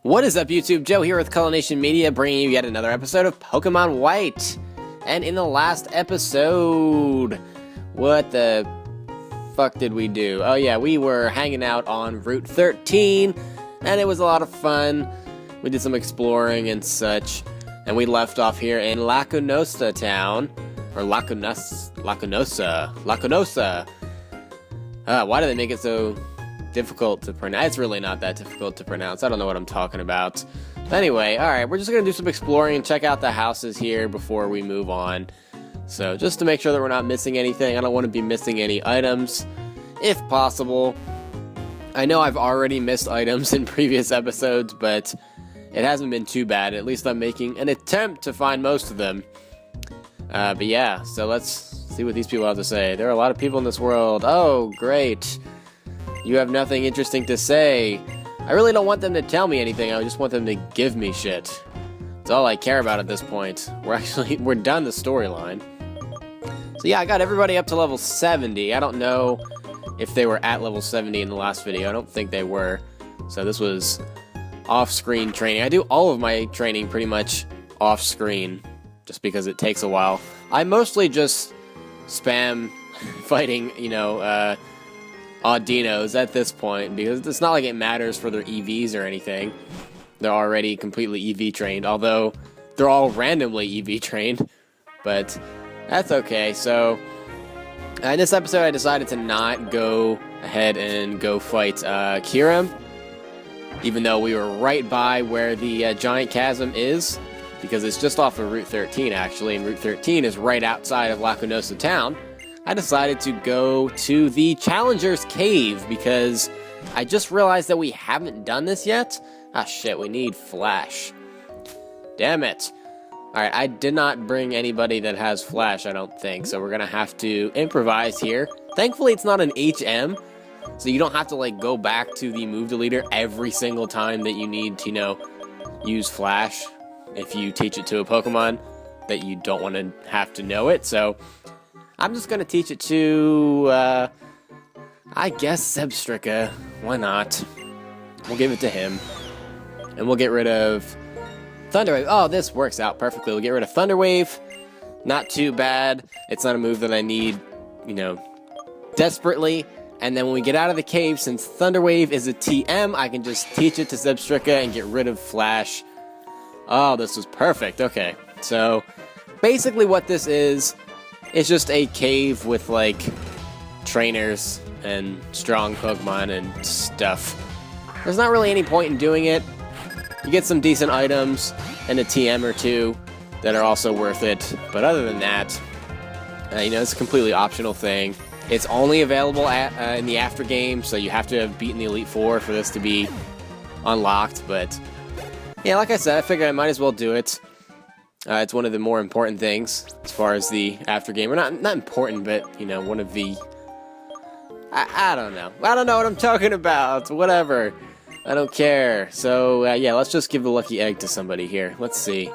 What is up, YouTube? Joe here with Culination Media, bringing you yet another episode of Pokemon White. And in the last episode, what the fuck did we do? Oh yeah, we were hanging out on Route 13, and it was a lot of fun. We did some exploring and such, and we left off here in Lacunosa Town, or Lacunosa. Why do they make it so difficult to pronounce? It's really not that difficult to pronounce. I don't know what I'm talking about. Anyway, alright, we're just going to do some exploring and check out the houses here before we move on. So, just to make sure that we're not missing anything. I don't want to be missing any items, if possible. I know I've already missed items in previous episodes, but it hasn't been too bad. At least I'm making an attempt to find most of them. But yeah, so let's see what these people have to say. There are a lot of people in this world. Oh, great. You have nothing interesting to say. I really don't want them to tell me anything. I just want them to give me shit. That's all I care about at this point. We're done the storyline. So yeah, I got everybody up to level 70. I don't know if they were at level 70 in the last video. I don't think they were. So this was off-screen training. I do all of my training pretty much off-screen, just because it takes a while. I mostly just spam fighting, Audinos at this point, because it's not like it matters for their EVs or anything. They're already completely EV trained, although they're all randomly EV trained, but that's okay. So in this episode I decided to not go ahead and go fight Kiram, even though we were right by where the Giant Chasm is, because it's just off of Route 13 actually, and Route 13 is right outside of Lacunosa Town. I decided to go to the Challenger's Cave because I just realized that we haven't done this yet. Ah shit, we need Flash. Damn it. Alright, I did not bring anybody that has Flash, I don't think, so we're gonna have to improvise here. Thankfully it's not an HM, so you don't have to go back to the move deleter every single time that you need to, use Flash if you teach it to a Pokemon that you don't want to have to know it, so I'm just going to teach it to, I guess Zebstrika. Why not? We'll give it to him. And we'll get rid of Thunderwave. Oh, this works out perfectly. We'll get rid of Thunderwave. Not too bad. It's not a move that I need, desperately. And then when we get out of the cave, since Thunderwave is a TM, I can just teach it to Zebstrika and get rid of Flash. Oh, this was perfect. Okay, so basically what this is, it's just a cave with, trainers and strong Pokemon and stuff. There's not really any point in doing it. You get some decent items and a TM or two that are also worth it. But other than that, it's a completely optional thing. It's only available in the after game, so you have to have beaten the Elite Four for this to be unlocked. But yeah, like I said, I figured I might as well do it. It's one of the more important things as far as the after game. Or not important, but, one of the... I don't know. I don't know what I'm talking about. Whatever. I don't care. So, yeah, let's just give the lucky egg to somebody here. Let's see.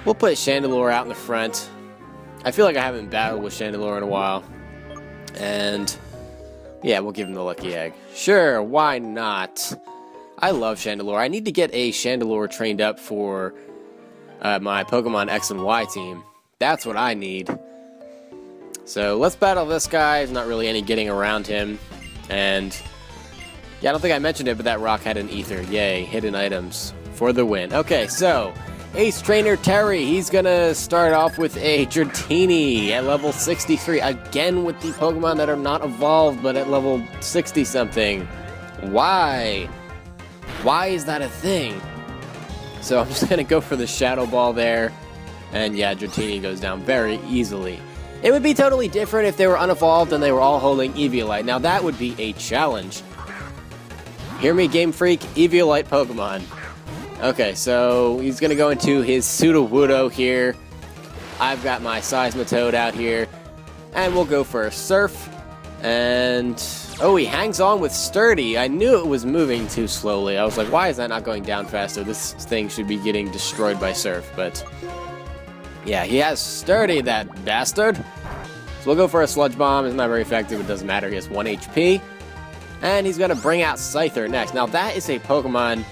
We'll put Chandelure out in the front. I feel like I haven't battled with Chandelure in a while. And, yeah, we'll give him the lucky egg. Sure, why not? I love Chandelure. I need to get a Chandelure trained up for my Pokemon X and Y team. That's what I need. So let's battle this guy. There's not really any getting around him. And yeah, I don't think I mentioned it, but that rock had an ether. Yay, hidden items for the win. Okay, so Ace Trainer Terry, he's gonna start off with a Dratini at level 63. Again with the Pokemon that are not evolved, but at level 60 something. Why? Why is that a thing? So I'm just going to go for the Shadow Ball there. And yeah, Dratini goes down very easily. It would be totally different if they were unevolved and they were all holding Eviolite. Now that would be a challenge. Hear me, Game Freak? Eviolite Pokemon. Okay, so he's going to go into his Sudowoodo here. I've got my Seismitoad out here. And we'll go for a Surf. And... oh, he hangs on with Sturdy. I knew it was moving too slowly. I was like, why is that not going down faster? This thing should be getting destroyed by Surf, but... yeah, he has Sturdy, that bastard. So we'll go for a Sludge Bomb. It's not very effective. It doesn't matter. He has 1 HP. And he's going to bring out Scyther next. Now, that is a Pokemon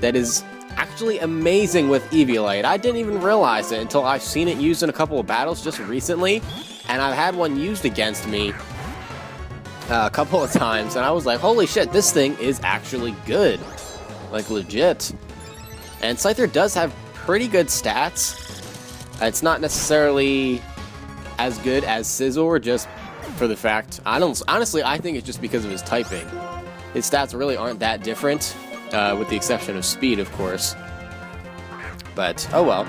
that is actually amazing with Eviolite. I didn't even realize it until I've seen it used in a couple of battles just recently, and I've had one used against me a couple of times, and I was like, holy shit, this thing is actually good. Like, legit. And Scyther does have pretty good stats. It's not necessarily as good as Scizor, just for the fact, honestly, I think it's just because of his typing. His stats really aren't that different, with the exception of speed, of course. But, oh well.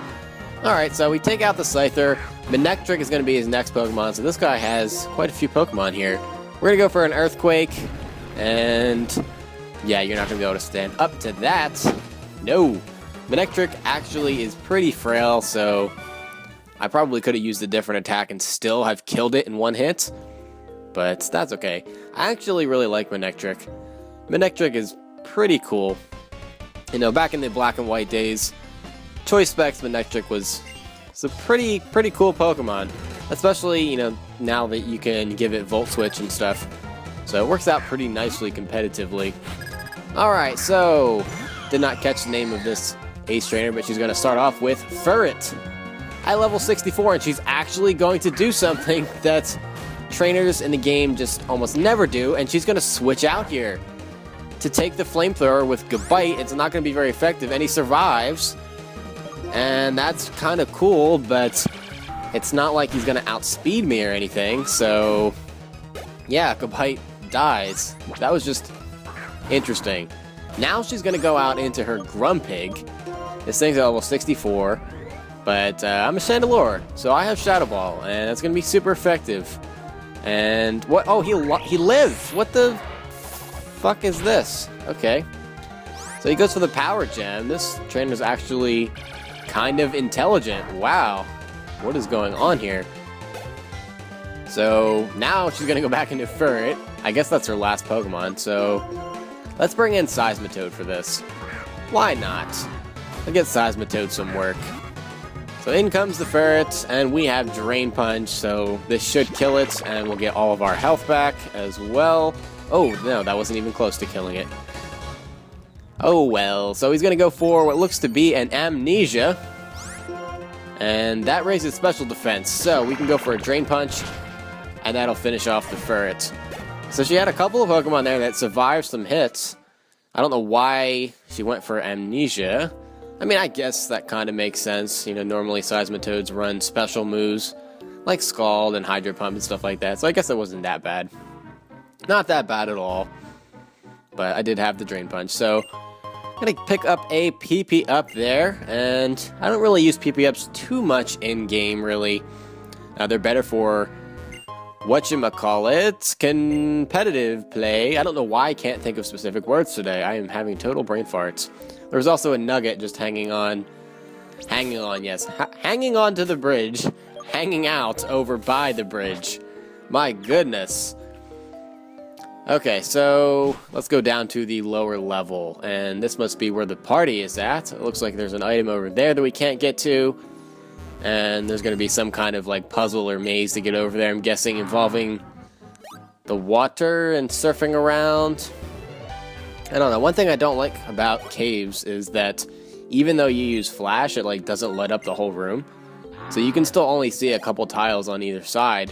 Alright, so we take out the Scyther. Manectric is going to be his next Pokemon, so this guy has quite a few Pokemon here. We're going to go for an Earthquake, and yeah, you're not going to be able to stand up to that. No. Manectric actually is pretty frail, so I probably could have used a different attack and still have killed it in one hit, but that's okay. I actually really like Manectric. Manectric is pretty cool. You know, back in the Black and White days, Choice Specs Manectric was a pretty cool Pokemon. Especially, you know, now that you can give it Volt Switch and stuff. So it works out pretty nicely competitively. Alright, so did not catch the name of this Ace Trainer, but she's going to start off with Furret at level 64, and she's actually going to do something that trainers in the game just almost never do, and she's going to switch out here to take the Flamethrower with Gabite. It's not going to be very effective, and he survives, and that's kind of cool, but it's not like he's going to outspeed me or anything, so yeah, Gabite dies. That was just interesting. Now she's going to go out into her Grumpig. This thing's at level 64, but I'm a Chandelure, so I have Shadow Ball, and that's going to be super effective. And what? Oh, he lived! What the fuck is this? Okay. So he goes for the Power Gem. This trainer's actually kind of intelligent. Wow. What is going on here? So now she's going to go back into Furret. I guess that's her last Pokemon, so let's bring in Seismitoad for this. Why not? I'll get Seismitoad some work. So in comes the Furret, and we have Drain Punch, so this should kill it, and we'll get all of our health back as well. Oh, no, that wasn't even close to killing it. Oh well, so he's going to go for what looks to be an Amnesia. And that raises special defense, so we can go for a Drain Punch, and that'll finish off the Furret. So she had a couple of Pokemon there that survived some hits. I don't know why she went for Amnesia. I mean, I guess that kind of makes sense. You know, normally Seismitoads run special moves, like Scald and Hydro Pump and stuff like that, so I guess it wasn't that bad. Not that bad at all. But I did have the Drain Punch, so I'm going to pick up a PP Up there, and I don't really use PP Ups too much in-game, really. They're better for, whatchamacallit, competitive play. I don't know why I can't think of specific words today. I am having total brain farts. There was also a Nugget just hanging on to the bridge, hanging out over by the bridge. My goodness. Okay, so let's go down to the lower level, and this must be where the party is at. It looks like there's an item over there that we can't get to, and there's going to be some kind of like puzzle or maze to get over there, I'm guessing involving the water and surfing around. I don't know, one thing I don't like about caves is that even though you use flash, it like doesn't light up the whole room, so you can still only see a couple tiles on either side,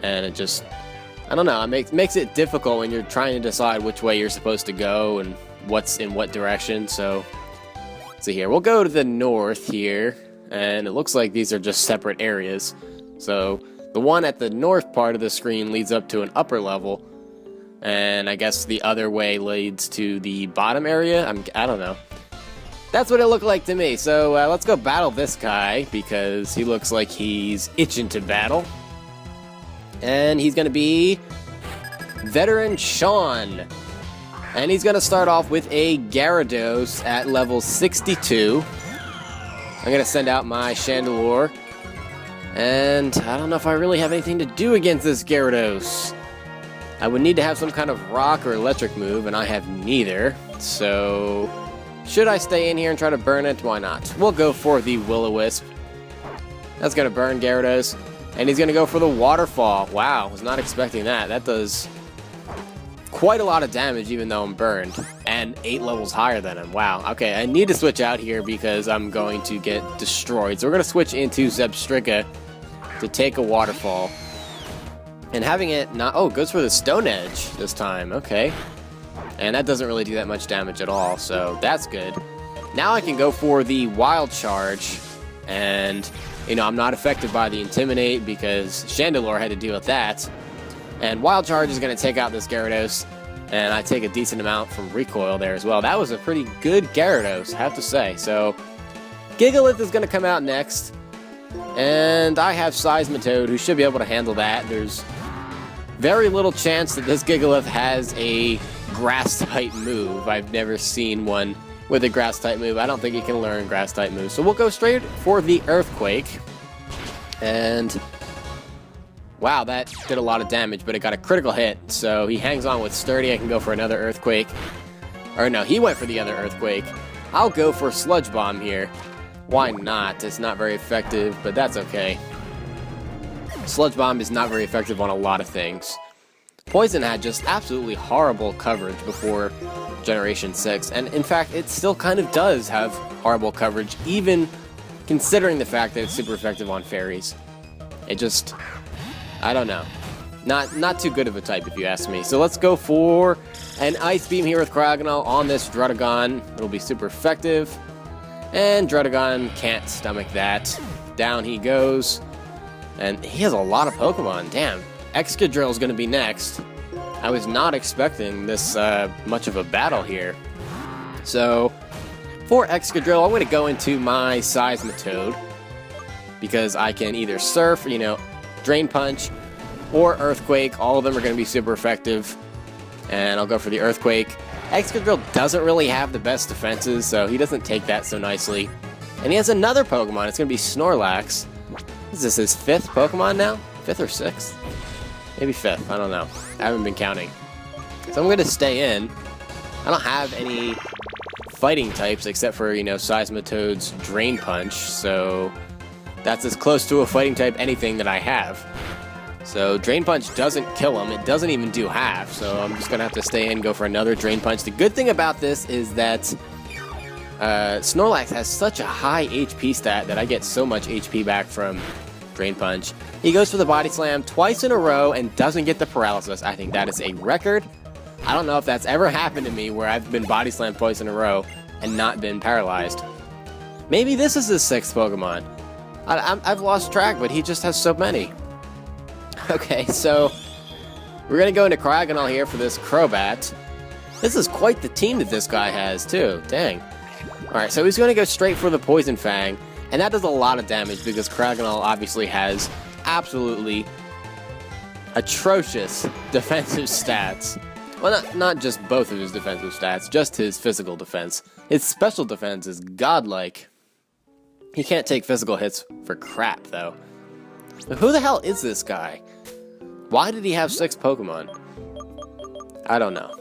and it just, I don't know, it makes it difficult when you're trying to decide which way you're supposed to go and what's in what direction. So, let's see here. We'll go to the north here, and it looks like these are just separate areas. So, the one at the north part of the screen leads up to an upper level, and I guess the other way leads to the bottom area? I don't know. That's what it looked like to me. So, let's go battle this guy, because he looks like he's itching to battle. And he's going to be Veteran Sean. And he's going to start off with a Gyarados at level 62. I'm going to send out my Chandelure. And I don't know if I really have anything to do against this Gyarados. I would need to have some kind of rock or electric move, and I have neither. So, should I stay in here and try to burn it? Why not? We'll go for the Will-O-Wisp. That's going to burn Gyarados. And he's going to go for the Waterfall. Wow, was not expecting that. That does quite a lot of damage even though I'm burned. And 8 levels higher than him. Wow. Okay, I need to switch out here because I'm going to get destroyed. So we're going to switch into Zebstrika to take a waterfall. And having it not... Oh, goes for the Stone Edge this time. Okay. And that doesn't really do that much damage at all, so that's good. Now I can go for the Wild Charge. And, you know, I'm not affected by the Intimidate because Chandelure had to deal with that. And Wild Charge is going to take out this Gyarados. And I take a decent amount from recoil there as well. That was a pretty good Gyarados, I have to say. So, Gigalith is going to come out next. And I have Seismitoad, who should be able to handle that. There's very little chance that this Gigalith has a Grass-type move. I've never seen one with a Grass-type move. I don't think he can learn Grass-type moves. So we'll go straight for the Earthquake. And... wow, that did a lot of damage, but it got a critical hit. So he hangs on with Sturdy. I can go for another Earthquake. Or no, he went for the other Earthquake. I'll go for Sludge Bomb here. Why not? It's not very effective, but that's okay. Sludge Bomb is not very effective on a lot of things. Poison had just absolutely horrible coverage before Generation 6, and in fact, it still kind of does have horrible coverage, even considering the fact that it's super effective on fairies. It just... I don't know. Not too good of a type, if you ask me. So let's go for an Ice Beam here with Cryogonal on this Druddigon. It'll be super effective. And Druddigon can't stomach that. Down he goes. And he has a lot of Pokemon. Damn. Excadrill is going to be next. I was not expecting this much of a battle here. So, for Excadrill, I'm going to go into my Seismitoad. Because I can either Surf, you know, Drain Punch, or Earthquake. All of them are going to be super effective. And I'll go for the Earthquake. Excadrill doesn't really have the best defenses, so he doesn't take that so nicely. And he has another Pokemon. It's going to be Snorlax. Is this his 5th Pokemon now? 5th or 6th? Maybe 5th. I don't know. I haven't been counting. So I'm going to stay in. I don't have any fighting types except for, you know, Seismitoad's Drain Punch, so that's as close to a fighting type anything that I have. So Drain Punch doesn't kill him. It doesn't even do half, so I'm just going to have to stay in, go for another Drain Punch. The good thing about this is that Snorlax has such a high HP stat that I get so much HP back from Drain Punch. He goes for the Body Slam twice in a row and doesn't get the paralysis. I think that is a record. I don't know if that's ever happened to me where I've been Body Slammed twice in a row and not been paralyzed. Maybe this is his 6th Pokemon. I've lost track, but he just has so many. Okay, so we're going to go into Cryogonal here for this Crobat. This is quite the team that this guy has, too. Dang. Alright, so he's going to go straight for the Poison Fang, and that does a lot of damage because Cryogonal obviously has absolutely atrocious defensive stats. Well, not just both of his defensive stats, just his physical defense. His special defense is godlike. He can't take physical hits for crap, though. But who the hell is this guy? Why did he have 6 Pokemon? I don't know.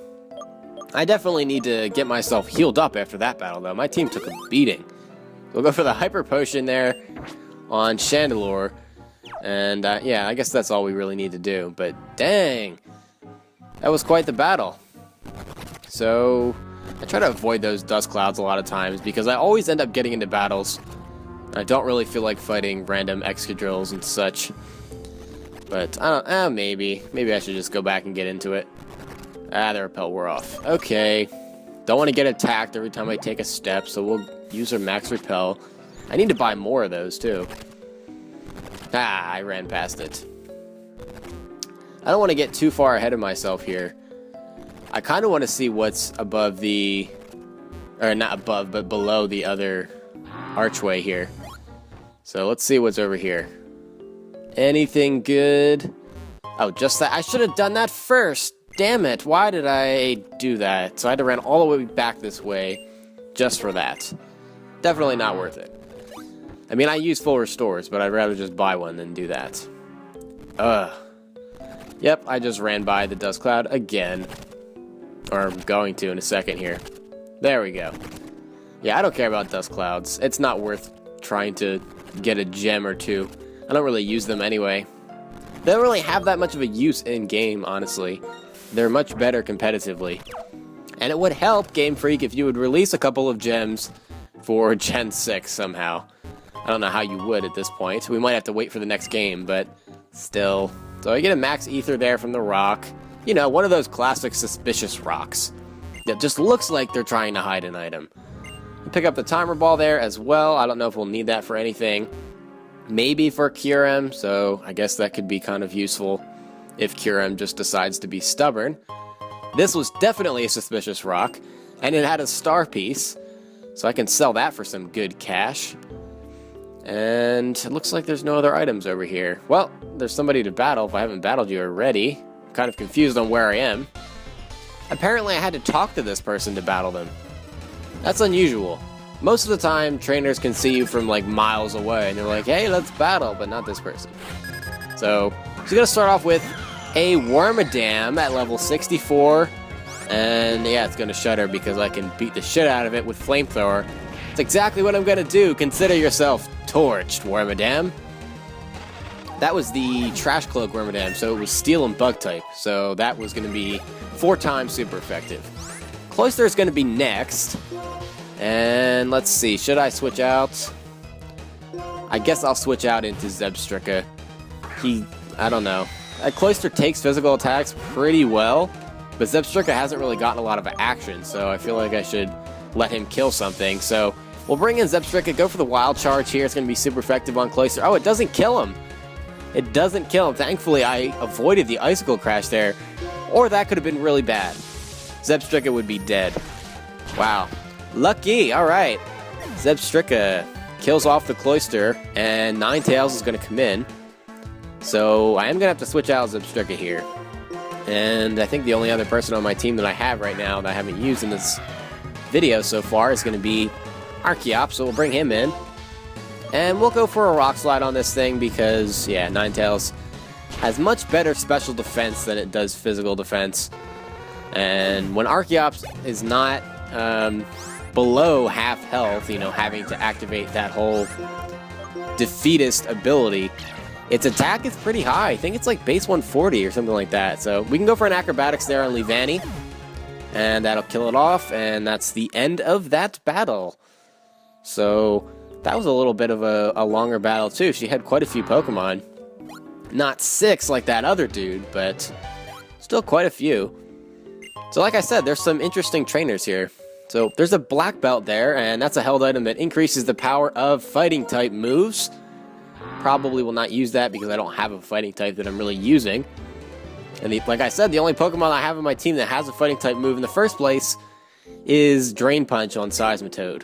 I definitely need to get myself healed up after that battle, though. My team took a beating. We'll go for the Hyper Potion there on Chandelure. And, yeah, I guess that's all we really need to do. But, dang. That was quite the battle. So, I try to avoid those dust clouds a lot of times because I always end up getting into battles. I don't really feel like fighting random Excadrills and such. But, I don't, maybe. Maybe I should just go back and get into it. The repel wore off. Okay. Don't want to get attacked every time I take a step, so we'll use our max repel. I need to buy more of those, too. I ran past it. I don't want to get too far ahead of myself here. I kind of want to see what's above the... or not above, but below the other archway here. So let's see what's over here. Anything good? Oh, just that. I should have done that first. Damn it. Why did I do that? So I had to run all the way back this way just for that. Definitely not worth it. I mean, I use full restores, but I'd rather just buy one than do that. Yep, I just ran by the dust cloud again. Or I'm going to in a second here. There we go. Yeah, I don't care about dust clouds. It's not worth trying to get a gem or two. I don't really use them anyway. They don't really have that much of a use in-game, honestly. they're much better competitively. And it would help, Game Freak, if you would release a couple of gems for Gen 6 somehow. I don't know how you would at this point. We might have to wait for the next game, but still. So I get a max ether there from the rock. You know, one of those classic suspicious rocks that just looks like they're trying to hide an item. Pick up the timer ball there as well. I don't know if we'll need that for anything. Maybe for Kyurem, so I guess that could be kind of useful if Kyurem just decides to be stubborn. This was definitely a suspicious rock, and it had a star piece, so I can sell that for some good cash. And it looks like there's no other items over here. Well, there's somebody to battle if I haven't battled you already. I'm kind of confused on where I am. Apparently I had to talk to this person to battle them. That's unusual. Most of the time, trainers can see you from like miles away, and they're like, hey, let's battle, but not this person. So, she's going to start off with a Wormadam at level 64. And yeah, it's going to shudder because I can beat the shit out of it with Flamethrower. It's exactly what I'm going to do. Consider yourself torched, Wormadam. That was the Trash Cloak Wormadam, so it was Steel and Bug type. So that was going to be 4 times super effective. Cloyster is going to be next. And let's see, should I switch out? I guess I'll switch out into Zebstrika. I don't know. Cloyster takes physical attacks pretty well, but Zebstrika hasn't really gotten a lot of action, so I feel like I should let him kill something. So we'll bring in Zebstrika, go for the Wild Charge here. It's going to be super effective on Cloyster. Oh, it doesn't kill him. It doesn't kill him. Thankfully, I avoided the Icicle Crash there, or that could have been really bad. Zebstrika would be dead. Wow. Lucky, alright. Zebstrika kills off the Cloyster, and Ninetales is going to come in. So I am going to have to switch out Zebstrika here. And I think the only other person on my team that I have right now that I haven't used in this video so far is going to be Archeops, so we'll bring him in. And we'll go for a Rock Slide on this thing because, yeah, Ninetales has much better special defense than it does physical defense. And when Archeops is not below half health, you know, having to activate that whole defeatist ability, its attack is pretty high. I think it's like base 140 or something like that. So we can go for an Acrobatics there on Leavanny, and that'll kill it off, and that's the end of that battle. So that was a little bit of a longer battle too. She had quite a few Pokemon. Not 6 like that other dude, but still quite a few. So like I said, there's some interesting trainers here. So there's a black belt there, and that's a held item that increases the power of fighting type moves. Probably will not use that because I don't have a fighting type that I'm really using. And like I said, the only Pokemon I have on my team that has a fighting type move in the first place is Drain Punch on Seismitoad.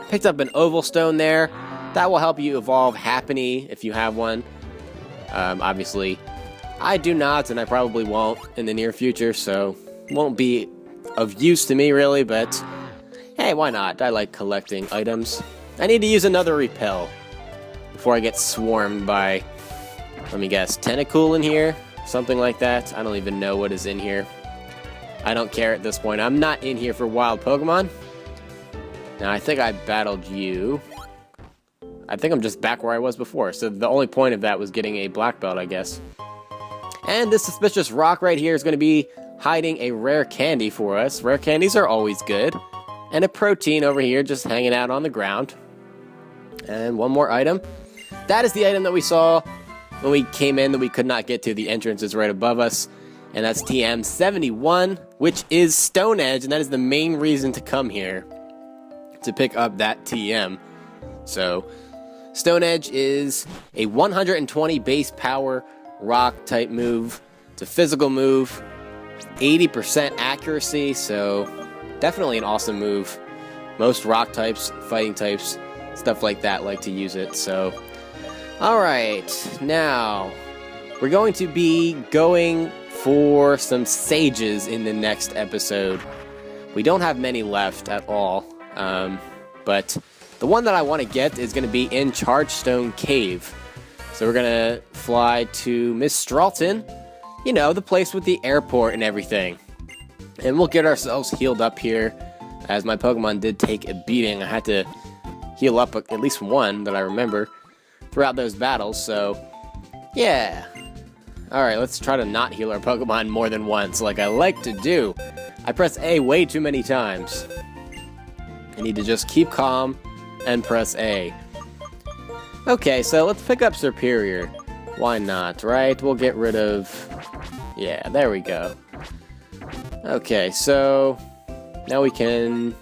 Picked up an Oval Stone there. That will help you evolve Happiny if you have one. Obviously, I do not, and I probably won't in the near future, so won't be of use to me really, but hey, why not? I like collecting items. I need to use another Repel before I get swarmed by, let me guess, Tentacool in here? Something like that. I don't even know what is in here. I don't care at this point. I'm not in here for wild Pokemon. Now, I think I battled you. I think I'm just back where I was before, so the only point of that was getting a black belt, I guess. And this suspicious rock right here is going to be hiding a rare candy for us. Rare candies are always good. And a protein over here just hanging out on the ground. And one more item. That is the item that we saw when we came in that we could not get to. The entrance is right above us. And that's TM71, which is Stone Edge, and that is the main reason to come here, to pick up that TM. So, Stone Edge is a 120 base power rock type move. It's a physical move, 80% accuracy, so definitely an awesome move. Most rock types, fighting types, stuff like that like to use it. So, alright, now we're going to be going for some sages in the next episode. We don't have many left at all, but the one that I want to get is going to be in Chargestone Cave. So we're going to fly to Miss Stralton, you know, the place with the airport and everything. And we'll get ourselves healed up here, as my Pokemon did take a beating. I had to heal up at least one that I remember throughout those battles, so yeah. Alright, let's try to not heal our Pokemon more than once, like I like to do. I press A way too many times. I need to just keep calm and press A. Okay, so let's pick up Superior. Why not, right? We'll get rid of... Yeah, there we go. Okay, so... Now we can...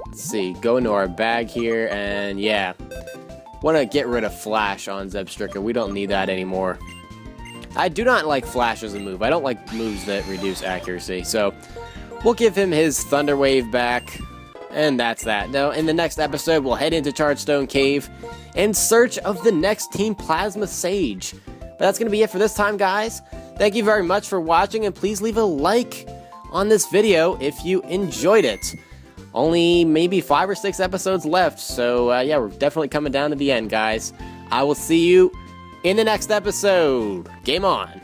Let's see, go into our bag here, and yeah. Want to get rid of Flash on Zebstrika. We don't need that anymore. I do not like Flash as a move. I don't like moves that reduce accuracy, so... We'll give him his Thunder Wave back, and that's that. Now, in the next episode, we'll head into Chargestone Cave in search of the next Team Plasma Sage. But that's going to be it for this time, guys. Thank you very much for watching, and please leave a like on this video if you enjoyed it. Only maybe 5 or 6 episodes left, so yeah, we're definitely coming down to the end, guys. I will see you in the next episode. Game on!